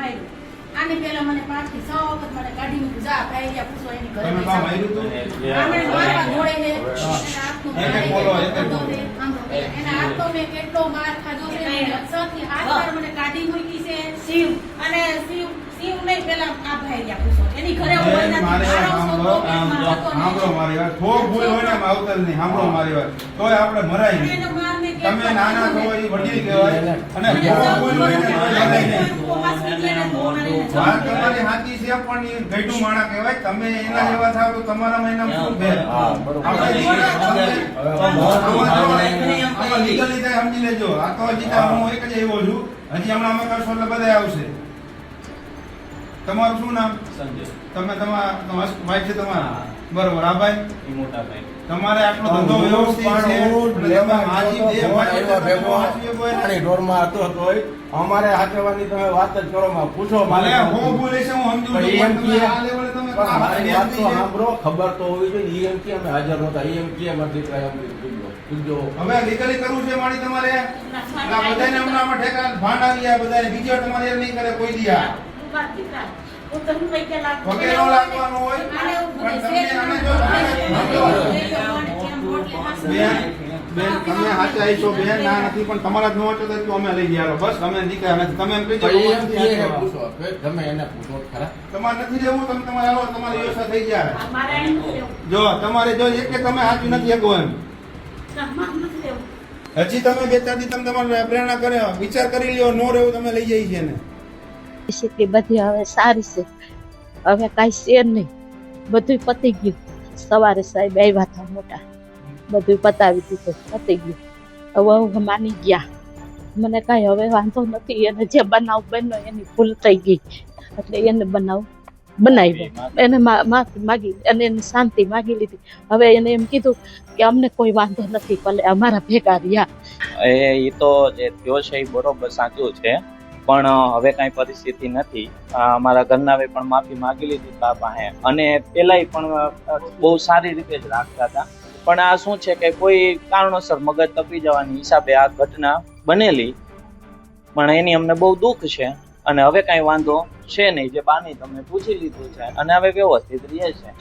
માર્યું. આને પહેલા મને 5 થી 6 વખત મને કાઢી મૂક્યું. જા ભાઈ યા પૂછો એની ઘરે તમે પૈસા માર્યું તું? આમણે મારવા ઘોડે છે. એના હાથનું એક બોલો, એક ખાધો છે. એના હાથો મેં કેટલો માર ખાધો છે. 6 થી 8 વાર મને કાઢી મૂકી છે. શિવ નહીં પેલા આ ભાઈ યા પૂછો એની ઘરે હું મારી વાત સાંભળો, સાંભળો મારી વાત. થોક ભૂલ હોય ને એમાં આવતા જ નહીં. સાંભળો મારી વાત. તોય આપણે મરાય નહીં. તમે નાના છો એ વડીલ કહેવાય અને થોક ભૂલ હોય ને તોય મરાય નહીં. વાત તમારી સાચી છે પણ એ ગઈઢું માણા કહેવાય. તમે એના જેવા થાવ તો તમારામાં એના શું ભેદ? આપણે આમાં લીગલી થાય સમજી લેજો. આ તો હજી તો હું એક જ આવ્યો છું. હજી હમણાં અમે કરશો એટલે બધા આવશે. તમારું શું નામ? સંજય. તમે તમારા ભાઈ છે તમારા? બરોબર. આ ભાઈ ઈ મોટા ભાઈ. તમારે આટલો ધંધો વ્યવસ્થિત છે અને તમે હાજી બે ભાઈ છો, તમે હાજી કોઈ નહીં. પાણી ઢોરમાં હતો તોય અમારે હાચવાની તમે વાત જ કરો માં પૂછો મને મારે હો બોલે છે હું સમજુ છું પણ પણ તમે આ લેવલે તમે પણ મારી વાત તો આ સાંભળો, ખબર તો હોવી જોઈએ. એમ કે અમે હાજર નહોતા, એમ કે અમારા દીકરા એમ કીધું. હવે લીગલી કરવું છે મારી તમારે આ બધાને હમણાં ઠેકા ભાંડ આવી ગયા બધાને બીજો તમારે એમ નહીં કરે કોઈ દી આ પગે નો લાગવાનો હોય પણ તમને અમે જો બેન તમે હાચા છો બેન ના નથી પણ તમારા જ નો હતો તો અમે લઈ ગયા બસ અમે નીકળ્યા નથી તમે એમ કહી પણ એમ કે એને દો પૂછો, તમે એને પૂછો ખરા. તમારે નથી રહેવું તમે તમારે આવો તમારી વ્યવસ્થા થઈ જાય જો તમારે જો એક કે તમે હાચું નથી શકો એમ હજી તમે બે ચાર દી તમે તમારે પ્રેરણા કરે વિચાર કરી લ્યો નો રહેવું તમે લઈ જઈ છે ને પરિસ્થિતિ બધી હવે સારી છે. હવે કાંઈ છે નહીં, બધું પતી ગયું. સવારે સાહેબ આવ્યા હતા મોટા, બધું પતાવી દીધું, પતી ગયું. હવે હું માની ગયા, મને કાંઈ હવે વાંધો નથી. એને જે બનાવ બન્યો એની ભૂલ થઈ ગઈ એટલે એને બનાવ બનાવ્યો. એને માફી માગી અને એને શાંતિ માગી લીધી. હવે એને એમ કીધું કે અમને કોઈ વાંધો નથી, ભલે અમારા ભેગા રહ્યા. એ તો જે થયો છે એ બરોબર સાચું છે પણ હવે કાંઈ પરિસ્થિતિ નથી. અમારા ઘરનાએ પણ માફી માંગી લીધી બા પાસે અને પેલાય પણ બહુ સારી રીતે જ રાખતા હતા. પણ આ શું છે કે કોઈ કારણોસર મગજ તપી જવાની હિસાબે આ ઘટના બનેલી પણ એની અમને બહુ દુઃખ છે અને હવે કાંઈ વાંધો છે નહીં. જે બાની તમે પૂછી લીધું છે અને હવે વ્યવસ્થિત રહે છે.